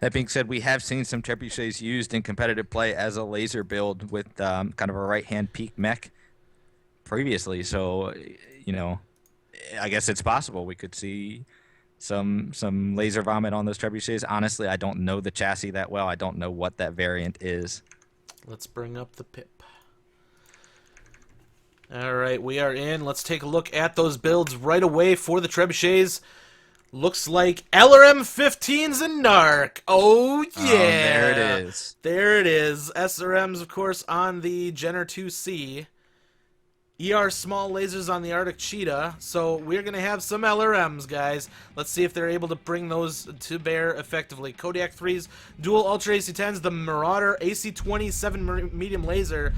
That being said, we have seen some trebuchets used in competitive play as a laser build with kind of a right-hand peak mech previously. So, you know, I guess it's possible we could see some laser vomit on those trebuchets. Honestly, I don't know the chassis that well. I don't know what that variant is. Let's bring up the pip. All right, we are in. Let's take a look at those builds right away for the trebuchets. Looks like LRM-15s and Narc. Oh, yeah. There it is. There it is. SRMs, of course, on the Jenner 2C. ER small lasers on the Arctic Cheetah. So we're going to have some LRMs, guys. Let's see if they're able to bring those to bear effectively. Kodiak 3s, dual Ultra AC-10s, the Marauder AC-27 medium laser.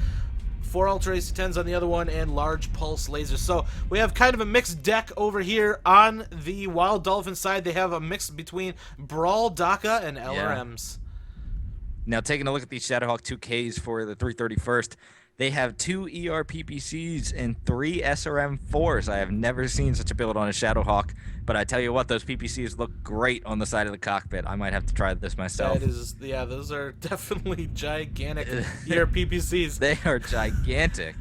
4 Ultra AC-10s on the other one, and large pulse lasers. So we have kind of a mixed deck over here on the Wild Dolphin side. They have a mix between Brawl, DACA, and LRMs. Now, taking a look at these Shadowhawk 2Ks for the 331st, they have 2 ER PPCs and 3 SRM4s. I have never seen such a build on a Shadowhawk, but I tell you what, those PPCs look great on the side of the cockpit. I might have to try this myself. That is, yeah, those are definitely gigantic ER PPCs. They are gigantic.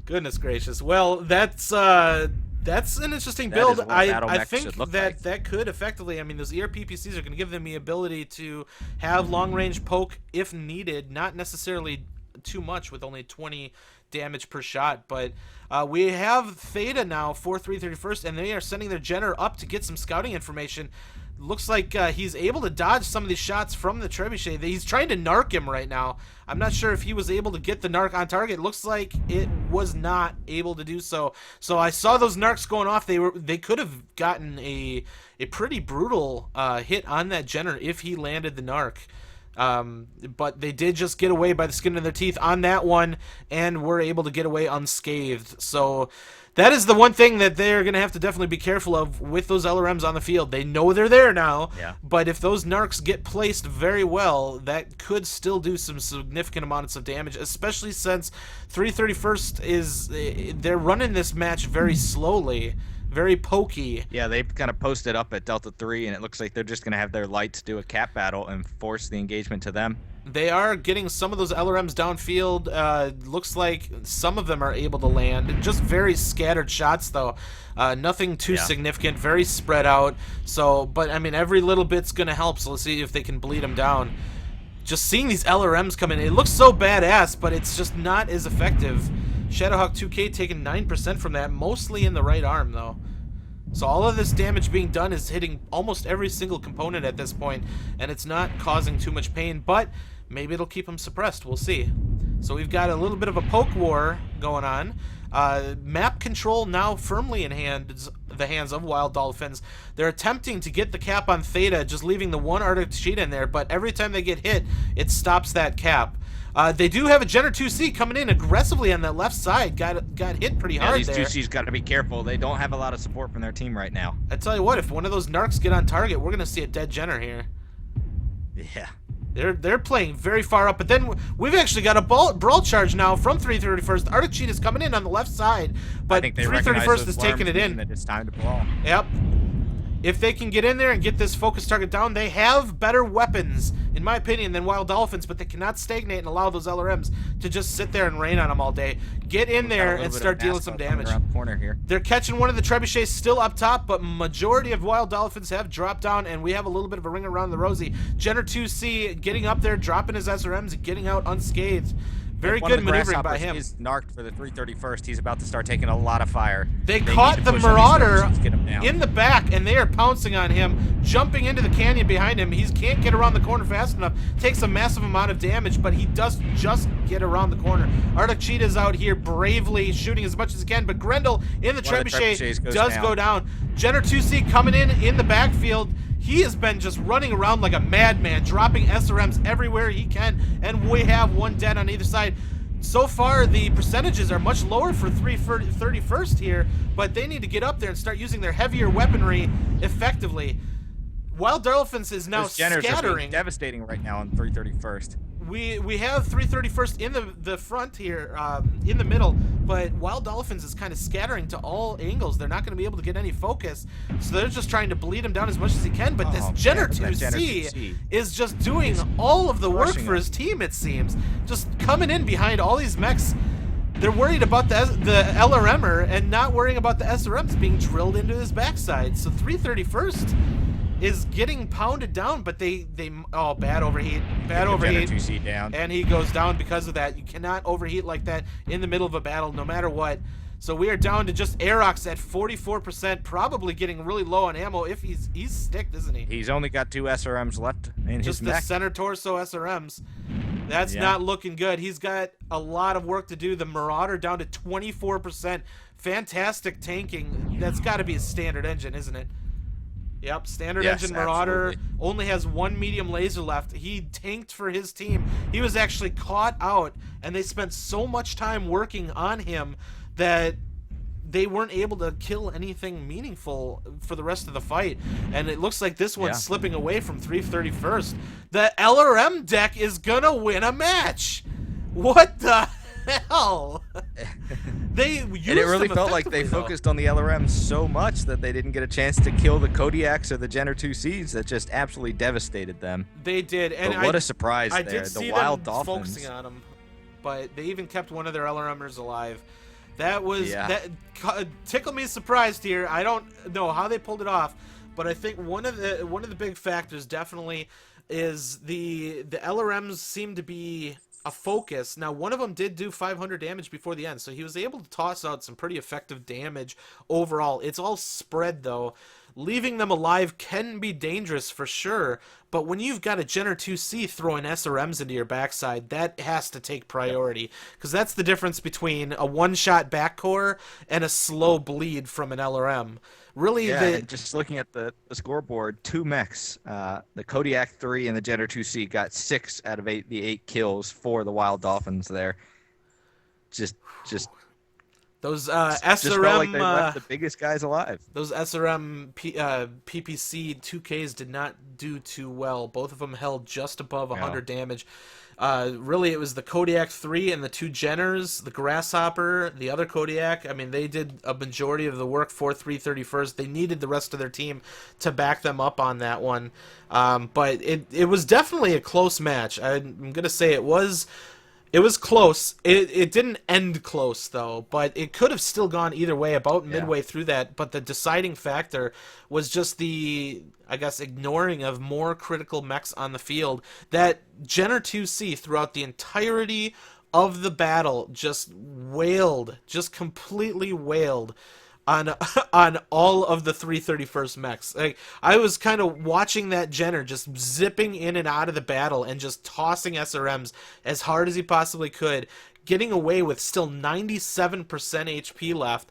Goodness gracious. Well, that's an interesting build. I think that could effectively, I mean, those ER PPCs are going to give them the ability to have long-range poke if needed, not necessarily too much with only 20 damage per shot, but we have Theta now for 331st, and they are sending their Jenner up to get some scouting information. Looks like he's able to dodge some of these shots from the trebuchet. He's trying to narc him right now. I'm not sure if he was able to get the narc on target. Looks like it was not able to do so. So I saw those narcs going off. They could have gotten a pretty brutal hit on that Jenner if he landed the narc. But they did just get away by the skin of their teeth on that one, and were able to get away unscathed. So that is the one thing that they're going to have to definitely be careful of with those LRMs on the field. They know they're there now, but if those narcs get placed very well, that could still do some significant amounts of damage, especially since 331st they're running this match very slowly. Very pokey. Yeah, they kind of posted up at Delta 3, and it looks like they're just going to have their lights do a cap battle and force the engagement to them. They are getting some of those LRMs downfield. Looks like some of them are able to land. Just very scattered shots, though. Nothing too significant. Very spread out. So, but, I mean, every little bit's going to help, so let's see if they can bleed them down. Just seeing these LRMs come in, it looks so badass, but it's just not as effective. Shadowhawk 2K taking 9% from that, mostly in the right arm, though. So all of this damage being done is hitting almost every single component at this point, and it's not causing too much pain, but maybe it'll keep them suppressed. We'll see. So we've got a little bit of a poke war going on. Map control now firmly in the hands of Wild Dolphins. They're attempting to get the cap on Theta, just leaving the one Arctic Cheetah in there, but every time they get hit, it stops that cap. They do have a Jenner 2C coming in aggressively on that left side. Got hit pretty hard there. These 2Cs got to be careful. They don't have a lot of support from their team right now. I tell you what, if one of those narcs get on target, we're going to see a dead Jenner here. Yeah. They're playing very far up, but then we've actually got a brawl charge now from 331st. Arctic Cheetah's coming in on the left side, but 331st is taking it in. It's time to brawl. Yep. If they can get in there and get this focus target down, they have better weapons, in my opinion, than Wild Dolphins, but they cannot stagnate and allow those LRMs to just sit there and rain on them all day. Get in there and start dealing some damage. Around the corner here. They're catching one of the trebuchets still up top, but majority of Wild Dolphins have dropped down, and we have a little bit of a ring around the rosy. Jenner 2C getting up there, dropping his SRMs, and getting out unscathed. Very good maneuvering by him. Is narked for the 331st. He's about to start taking a lot of fire. They caught the Marauder in the back, and they are pouncing on him, jumping into the canyon behind him. He can't get around the corner fast enough. Takes a massive amount of damage, but he does just get around the corner. Arctic Cheetah's out here bravely shooting as much as he can, but Grendel in the trebuchet does go down. Jenner 2C coming in the backfield. He has been just running around like a madman, dropping SRMs everywhere he can, and we have one dead on either side. So far, the percentages are much lower for 331st here, but they need to get up there and start using their heavier weaponry effectively. Wild Dolphins is now scattering. Devastating right now on 331st. we have 331st in the front here, in the middle, but WildDolphins is kind of scattering to all angles. They're not going to be able to get any focus, so they're just trying to bleed him down as much as he can. But this Jenner 2C is just doing all of the work for his team, it seems. Just coming in behind all these mechs. They're worried about the LRMer and not worrying about the SRMs being drilled into his backside. So 331st is getting pounded down, but they bad overheat, down. And he goes down because of that. You cannot overheat like that in the middle of a battle, no matter what. So we are down to just Aerox at 44%, probably getting really low on ammo. If he's sticked, isn't he? He's only got 2 SRMs left in his mech. Just the center torso SRMs. That's not looking good. He's got a lot of work to do. The Marauder down to 24%. Fantastic tanking. That's got to be a standard engine, isn't it? Yep, standard engine Marauder. Absolutely. Only has 1 medium laser left. He tanked for his team. He was actually caught out, and they spent so much time working on him that they weren't able to kill anything meaningful for the rest of the fight. And it looks like this one's slipping away from 331st. The LRM deck is gonna win a match. What the hell? They used and it really felt like they focused on the LRM so much that they didn't get a chance to kill the Kodiaks or the Jenner 2Cs that just absolutely devastated them. They did, and but what a surprise I there. did see the them WildDolphins focusing on them, but they even kept one of their LRMers alive. That was that tickled me surprised here. I don't know how they pulled it off, but I think one of the big factors definitely is the LRMs seem to be a focus. Now, one of them did do 500 damage before the end, so he was able to toss out some pretty effective damage overall. It's all spread, though. Leaving them alive can be dangerous for sure, but when you've got a Jenner 2C throwing SRMs into your backside, that has to take priority, because that's the difference between a one-shot backcore and a slow bleed from an LRM. Really, just looking at the scoreboard, 2 mechs, the Kodiak 3 and the Jenner 2C got 6 out of the 8 kills for the WildDolphins there. Just those SRM just felt like they left the biggest guys alive. Those SRM PPC 2Ks did not do too well. Both of them held just above 100 damage. Really, it was the Kodiak 3 and the 2 Jenners, the Grasshopper, the other Kodiak. I mean, they did a majority of the work for 331st. They needed the rest of their team to back them up on that one. But it was definitely a close match. I'm going to say it was close. It didn't end close, though, but it could have still gone either way about midway through that. But the deciding factor was just the, I guess, ignoring of more critical mechs on the field. That Jenner 2C throughout the entirety of the battle just wailed, just completely wailed on all of the 331st mechs. Like, I was kind of watching that Jenner just zipping in and out of the battle and just tossing SRMs as hard as he possibly could, getting away with still 97% HP left.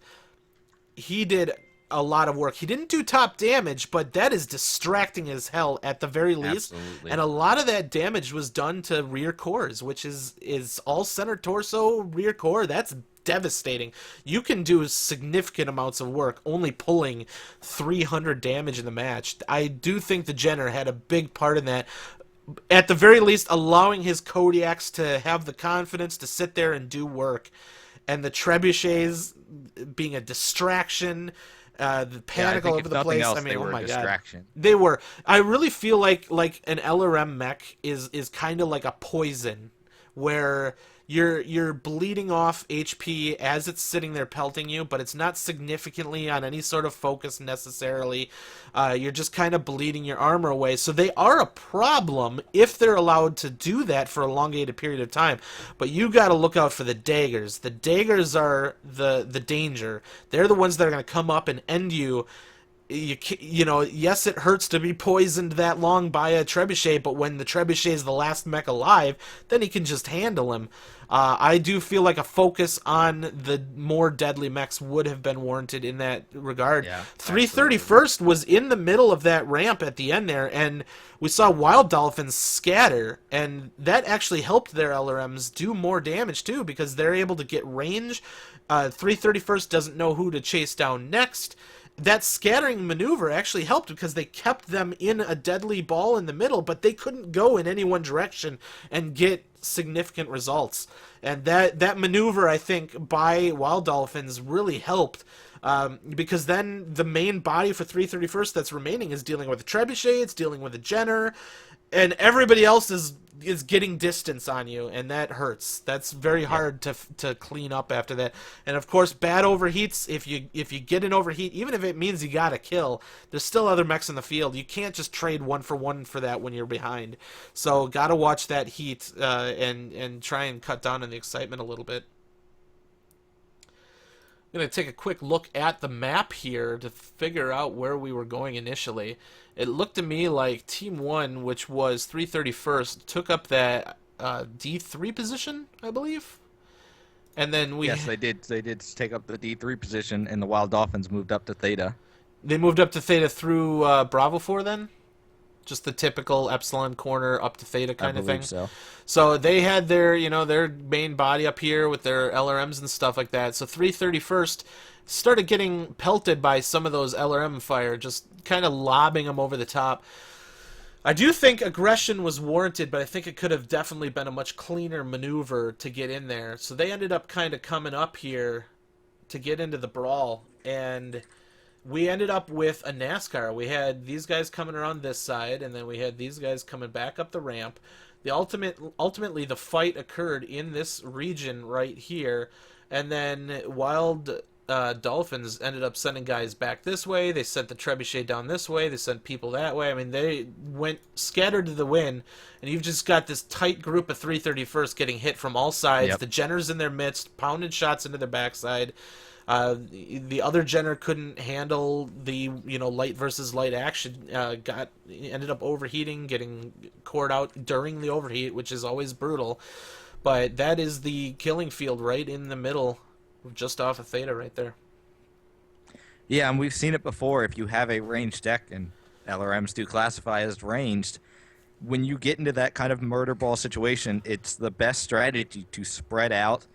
He did a lot of work. He didn't do top damage, but that is distracting as hell at the very least. Absolutely. And a lot of that damage was done to rear cores, which is all center torso rear core. That's devastating. You can do significant amounts of work only pulling 300 damage in the match. I do think the Jenner had a big part in that. At the very least, allowing his Kodiaks to have the confidence to sit there and do work. And the Trebuchets being a distraction, the panic all over the place. Else, I mean, oh my god, they were. I really feel like an LRM mech is kind of like a poison, where you're bleeding off HP as it's sitting there pelting you, but it's not significantly on any sort of focus necessarily. You're just kind of bleeding your armor away. So they are a problem if they're allowed to do that for a elongated period of time. But you got to look out for the daggers. The daggers are the danger. They're the ones that are going to come up and end you. You know, yes, it hurts to be poisoned that long by a trebuchet, but when the trebuchet is the last mech alive, then he can just handle him. I do feel like a focus on the more deadly mechs would have been warranted in that regard. Yeah, 331st was in the middle of that ramp at the end there, and we saw WildDolphins scatter, and that actually helped their LRMs do more damage too, because they're able to get range. 331st doesn't know who to chase down next. that scattering maneuver actually helped because they kept them in a deadly ball in the middle, but they couldn't go in any one direction and get significant results. And that maneuver, I think, by WildDolphins really helped, because then the main body for 331st that's remaining is dealing with a Trebuchet, it's dealing with a Jenner, and everybody else is getting distance on you, and that hurts. That's very hard to clean up after that. And of course, bad overheats. If you get an overheat, even if it means you got a kill, there's still other mechs in the field. You can't just trade 1-for-1 for that when you're behind. So gotta watch that heat, and try and cut down on the excitement a little bit. I'm going to take a quick look at the map here to figure out where we were going initially. It looked to me like Team 1, which was 331st, took up that D3 position, I believe. And then we... Yes, they did. They did take up the D3 position, and the WildDolphins moved up to Theta. They moved up to Theta through Bravo 4 then? Just the typical Epsilon corner up to Theta kind of thing. So they had their, their main body up here with their LRMs and stuff like that. So 331st started getting pelted by some of those LRM fire, just kind of lobbing them over the top. I do think aggression was warranted, but I think it could have definitely been a much cleaner maneuver to get in there. So they ended up kind of coming up here to get into the brawl, and we ended up with a NASCAR. We had these guys coming around this side, and then we had these guys coming back up the ramp. Ultimately, the fight occurred in this region right here, and then Dolphins ended up sending guys back this way. They sent the Trebuchet down this way. They sent people that way. I mean, they went scattered to the wind, and you've just got this tight group of 331st getting hit from all sides. Yep. The Jenners in their midst, pounded shots into their backside. The other Jenner couldn't handle the light versus light action. Ended up overheating, getting cored out during the overheat, which is always brutal. But that is the killing field right in the middle, just off of Theta right there. Yeah, and we've seen it before. If you have a ranged deck, and LRMs do classify as ranged, when you get into that kind of murder ball situation, it's the best strategy to spread out,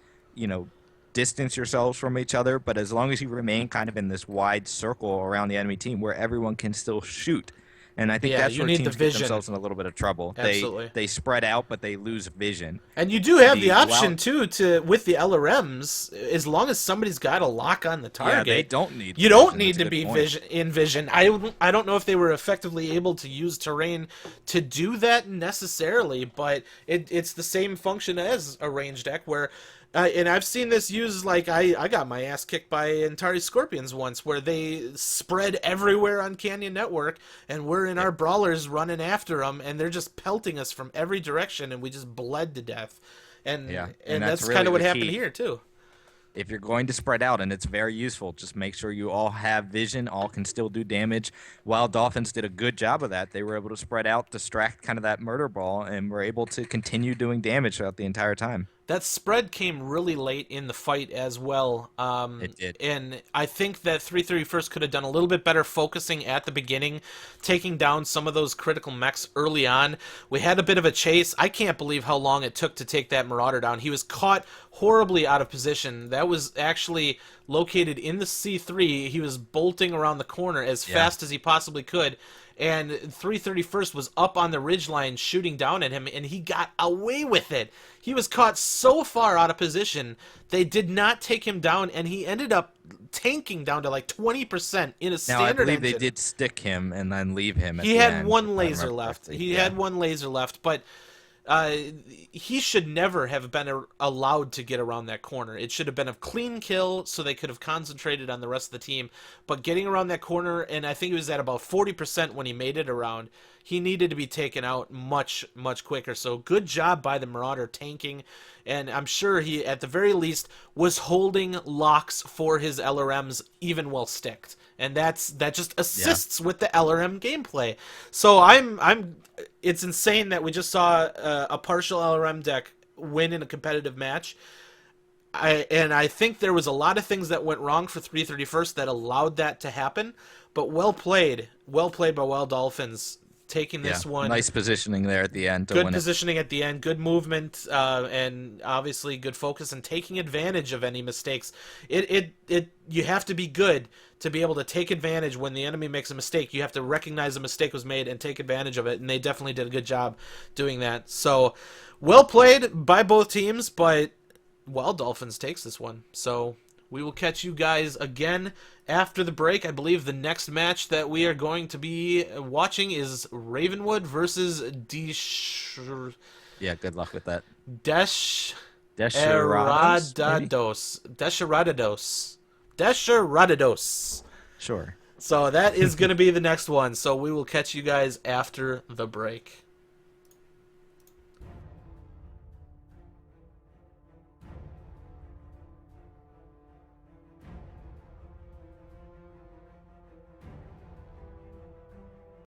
distance yourselves from each other, but as long as you remain kind of in this wide circle around the enemy team where everyone can still shoot. And I think that's where teams get themselves in a little bit of trouble. Absolutely. They spread out, but they lose vision. And you do have the option, too, with the LRMs, as long as somebody's got a lock on the target. Yeah, they don't need You don't need to be in vision. I don't know if they were effectively able to use terrain to do that necessarily, but it's the same function as a ranged deck where... and I've seen this used, like, I got my ass kicked by Antari Scorpions once, where they spread everywhere on Canyon Network, and we're in our brawlers running after them, and they're just pelting us from every direction, and we just bled to death. And that's really kind of what happened here, too. If you're going to spread out, and it's very useful, just make sure you all have vision, all can still do damage. WildDolphins did a good job of that. They were able to spread out, distract kind of that murder ball, and were able to continue doing damage throughout the entire time. That spread came really late in the fight as well. It did. And I think that 331st could have done a little bit better focusing at the beginning, taking down some of those critical mechs early on. We had a bit of a chase. I can't believe how long it took to take that Marauder down. He was caught horribly out of position. That was actually located in the C3. He was bolting around the corner as fast as he possibly could. And 331st was up on the ridgeline shooting down at him, and he got away with it. He was caught so far out of position, they did not take him down, and he ended up tanking down to like 20% in a standard engine. Now, I believe they did stick him and then leave him at the end. He had one laser left. He had one laser left, but... he should never have been allowed to get around that corner. It should have been a clean kill so they could have concentrated on the rest of the team. But getting around that corner, and I think he was at about 40% when he made it around, he needed to be taken out much, much quicker. So good job by the Marauder tanking, and I'm sure he, at the very least, was holding locks for his LRMs even while sticked. And that just assists with the LRM gameplay. So it's insane that we just saw a partial LRM deck win in a competitive match. I think there was a lot of things that went wrong for 331st that allowed that to happen. But well played by WildDolphins taking this one. Nice positioning there at the end. Good positioning at the end, good movement, and obviously good focus and taking advantage of any mistakes. You have to be good to be able to take advantage when the enemy makes a mistake. You have to recognize a mistake was made and take advantage of it, and they definitely did a good job doing that. So, well played by both teams, but WildDolphins takes this one. So, we will catch you guys again after the break. I believe the next match that we are going to be watching is Ravenwood versus Yeah, good luck with that. Desheradados. Sure. So that is going to be the next one. So we will catch you guys after the break.